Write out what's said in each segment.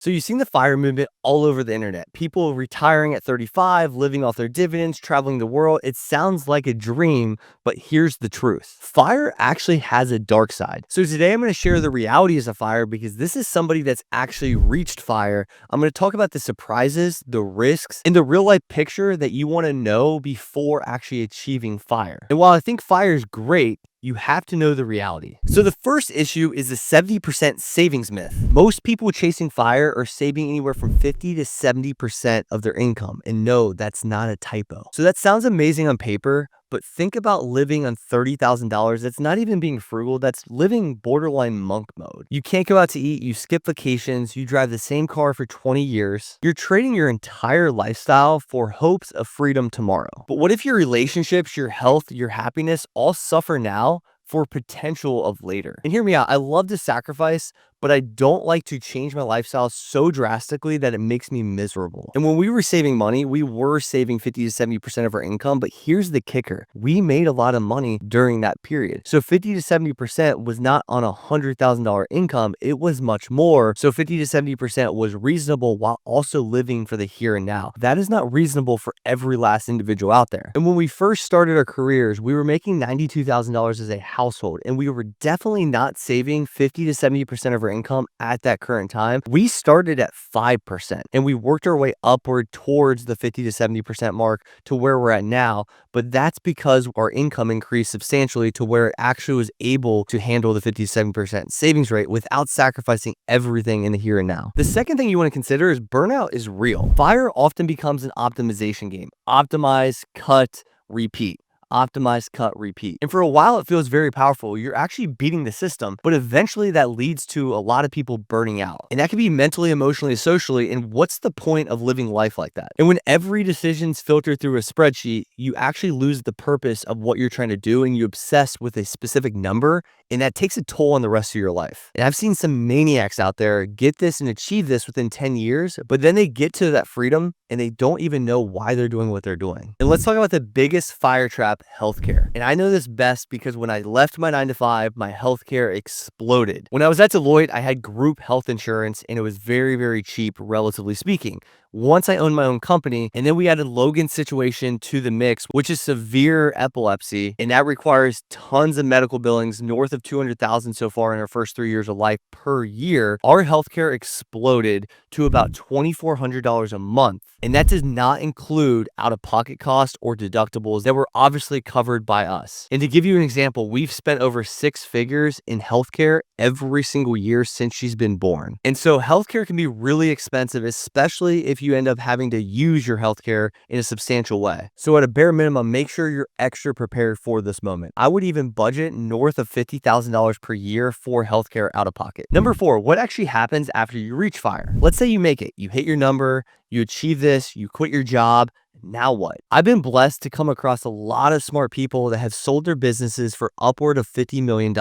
So you've seen the FIRE movement all over the internet. People retiring at 35, living off their dividends, traveling the world. It sounds like a dream, but here's the truth. FIRE actually has a dark side. So today I'm going to share the realities of FIRE because this is somebody that's actually reached FIRE. I'm going to talk about the surprises, the risks, and the real life picture that you want to know before actually achieving FIRE. And while I think FIRE is great, you have to know the reality. So the first issue is the 70% savings myth. Most people chasing FIRE are saving anywhere from 50 to 70% of their income. And no, that's not a typo. So that sounds amazing on paper, but think about living on $30,000. That's not even being frugal. That's living borderline monk mode. You can't go out to eat. You skip vacations. You drive the same car for 20 years. You're trading your entire lifestyle for hopes of freedom tomorrow. But what if your relationships, your health, your happiness all suffer now for potential of later? And hear me out. I love to sacrifice, but I don't like to change my lifestyle so drastically that it makes me miserable. And when we were saving money, we were saving 50 to 70% of our income. But here's the kicker. We made a lot of money during that period. So 50 to 70% was not on a $100,000 income. It was much more. So 50 to 70% was reasonable while also living for the here and now. That is not reasonable for every last individual out there. And when we first started our careers, we were making $92,000 as a household, and we were definitely not saving 50 to 70% of our income at that current time. We started at 5% and we worked our way upward towards the 50 to 70% mark to where we're at now. But that's because our income increased substantially to where it actually was able to handle the 57% savings rate without sacrificing everything in the here and now. The second thing you want to consider is burnout is real. FIRE often becomes an optimization game. Optimize, cut, repeat. Optimize, cut, repeat. And for a while, it feels very powerful. You're actually beating the system, but eventually that leads to a lot of people burning out. And that can be mentally, emotionally, socially. And what's the point of living life like that? And when every decision's filtered through a spreadsheet, you actually lose the purpose of what you're trying to do and you obsess with a specific number, and that takes a toll on the rest of your life. And I've seen some maniacs out there get this and achieve this within 10 years, but then they get to that freedom and they don't even know why they're doing what they're doing. And let's talk about the biggest FIRE trap, healthcare. And I know this best because when I left my 9 to 5, my healthcare exploded. When I was at Deloitte, I had group health insurance and it was very, very cheap, relatively speaking. Once I owned my own company, and then we added Logan's situation to the mix, which is severe epilepsy, and that requires tons of medical billings, north of 200,000 so far in our first 3 years of life per year. Our healthcare exploded to about $2,400 a month. And that does not include out-of-pocket costs or deductibles that were obviously covered by us. And to give you an example, we've spent over 6 figures in healthcare every single year since she's been born. And so healthcare can be really expensive, especially if you end up having to use your healthcare in a substantial way. So at a bare minimum, make sure you're extra prepared for this moment. I would even budget north of $50,000 per year for healthcare out of pocket. Number 4, what actually happens after you reach FIRE? Let's say you make it, you hit your number, you achieve this, you quit your job. Now what? I've been blessed to come across a lot of smart people that have sold their businesses for upward of $50 million.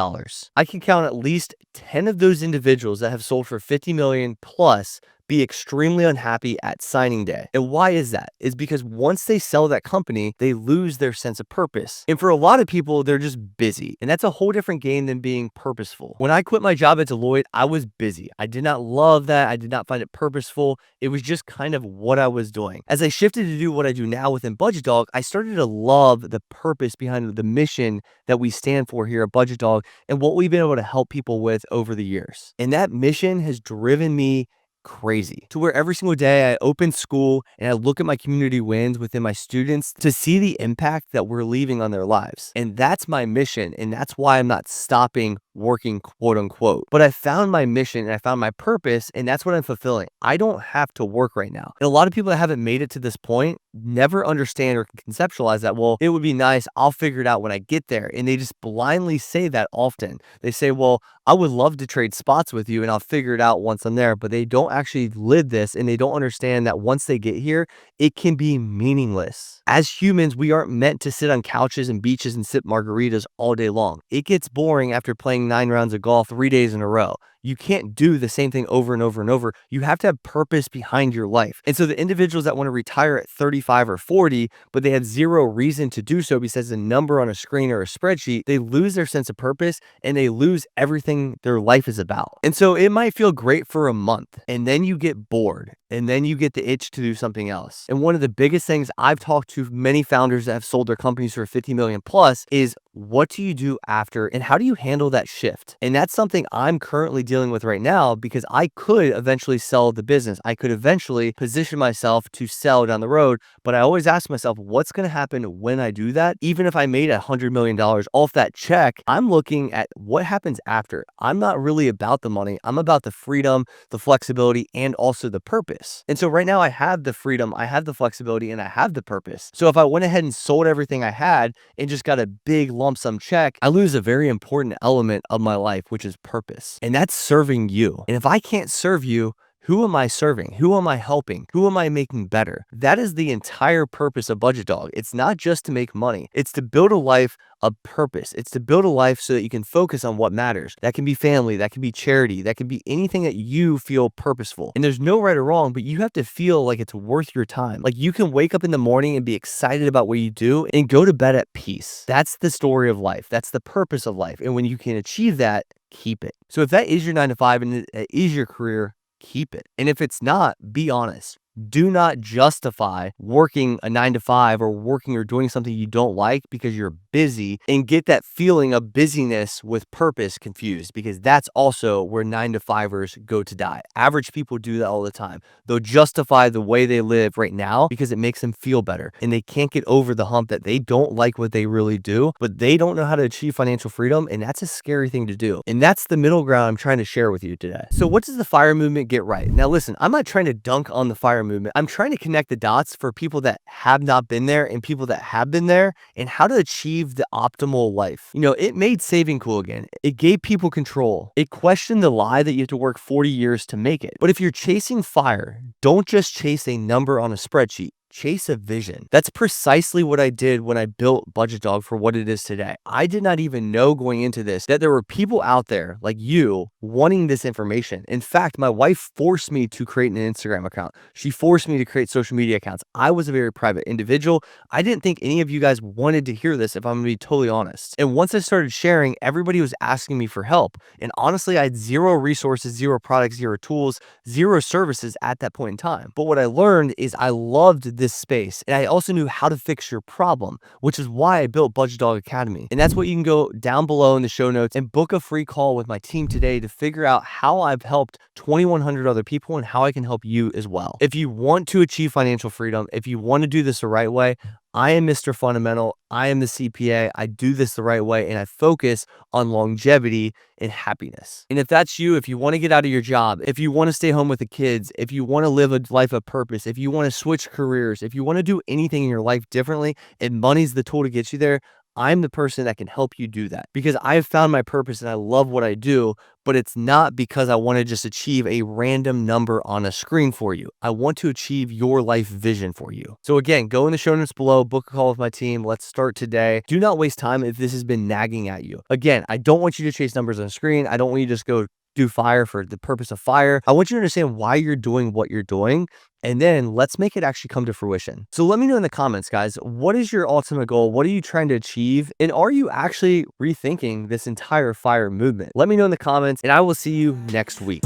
I can count at least 10 of those individuals that have sold for $50 million plus be extremely unhappy at signing day. And why is that? It's because once they sell that company, they lose their sense of purpose. And for a lot of people, they're just busy. And that's a whole different game than being purposeful. When I quit my job at Deloitte, I was busy. I did not love that. I did not find it purposeful. It was just kind of what I was doing. As I shifted to do what I do now within Budgetdog, I started to love the purpose behind the mission that we stand for here at Budgetdog and what we've been able to help people with over the years. And that mission has driven me crazy to where every single day I open school and I look at my community wins within my students to see the impact that we're leaving on their lives. And that's my mission. And that's why I'm not stopping working, quote unquote. But I found my mission and I found my purpose, and that's what I'm fulfilling. I don't have to work right now. And a lot of people that haven't made it to this point never understand or conceptualize that, well, it would be nice, I'll figure it out when I get there. And they just blindly say that often. They say, well, I would love to trade spots with you and I'll figure it out once I'm there. But they don't actually live this, and they don't understand that once they get here, it can be meaningless. As humans, we aren't meant to sit on couches and beaches and sip margaritas all day long. It gets boring after playing 9 rounds of golf 3 days in a row. You can't do the same thing over and over and over. You have to have purpose behind your life. And so the individuals that want to retire at 35 or 40, but they have zero reason to do so besides a number on a screen or a spreadsheet, they lose their sense of purpose and they lose everything their life is about. And so it might feel great for a month, and then you get bored, and then you get the itch to do something else. And one of the biggest things I've talked to many founders that have sold their companies for 50 million plus is, what do you do after, and how do you handle that shift? And that's something I'm currently dealing with right now, because I could eventually sell the business. I could eventually position myself to sell down the road, but I always ask myself, what's going to happen when I do that? Even if I made $100 million off that check, I'm looking at what happens after. I'm not really about the money. I'm about the freedom, the flexibility, and also the purpose. And so right now I have the freedom, I have the flexibility, and I have the purpose. So if I went ahead and sold everything I had and just got a big lump sum check, I lose a very important element of my life, which is purpose. And that's serving you. And if I can't serve you, who am I serving? Who am I helping? Who am I making better? That is the entire purpose of Budgetdog. It's not just to make money. It's to build a life of purpose. It's to build a life so that you can focus on what matters. That can be family, that can be charity, that can be anything that you feel purposeful. And there's no right or wrong, but you have to feel like it's worth your time. Like you can wake up in the morning and be excited about what you do and go to bed at peace. That's the story of life. That's the purpose of life. And when you can achieve that, keep it. So if that is your 9 to 5 and it is your career, keep it. And if it's not, be honest. Do not justify working a 9 to 5 or working or doing something you don't like because you're busy, and get that feeling of busyness with purpose confused, because that's also where 9 to 5ers go to die. Average people do that all the time. They'll justify the way they live right now because it makes them feel better, and they can't get over the hump that they don't like what they really do, but they don't know how to achieve financial freedom, and that's a scary thing to do. And that's the middle ground I'm trying to share with you today. So what does the FIRE movement get right? Now listen, I'm not trying to dunk on the FIRE movement. I'm trying to connect the dots for people that have not been there and people that have been there, and how to achieve the optimal life. You know, it made saving cool again. It gave people control. It questioned the lie that you have to work 40 years to make it. But if you're chasing FIRE, don't just chase a number on a spreadsheet. Chase a vision. That's precisely what I did when I built Budgetdog for what it is today. I did not even know going into this that there were people out there like you wanting this information. In fact, my wife forced me to create an Instagram account. She forced me to create social media accounts. I was a very private individual. I didn't think any of you guys wanted to hear this, if I'm gonna be totally honest. And once I started sharing, everybody was asking me for help. And honestly, I had zero resources, zero products, zero tools, zero services at that point in time. But what I learned is I loved this space, and I also knew how to fix your problem, which is why I built Budgetdog Academy. And that's what you can go down below in the show notes and book a free call with my team today to figure out how I've helped 2,100 other people and how I can help you as well. If you want to achieve financial freedom, if you want to do this the right way, I am Mr. Fundamental. I am the CPA. I do this the right way, and I focus on longevity and happiness. And if that's you, if you want to get out of your job, if you want to stay home with the kids, if you want to live a life of purpose, if you want to switch careers, if you want to do anything in your life differently, and money's the tool to get you there, I'm the person that can help you do that, because I have found my purpose and I love what I do, but it's not because I want to just achieve a random number on a screen for you. I want to achieve your life vision for you. So again, go in the show notes below, book a call with my team. Let's start today. Do not waste time if this has been nagging at you. Again, I don't want you to chase numbers on a screen. I don't want you to just go do FIRE for the purpose of FIRE. I want you to understand why you're doing what you're doing, and then let's make it actually come to fruition. So let me know in the comments, guys, what is your ultimate goal? What are you trying to achieve? And are you actually rethinking this entire FIRE movement? Let me know in the comments, and I will see you next week.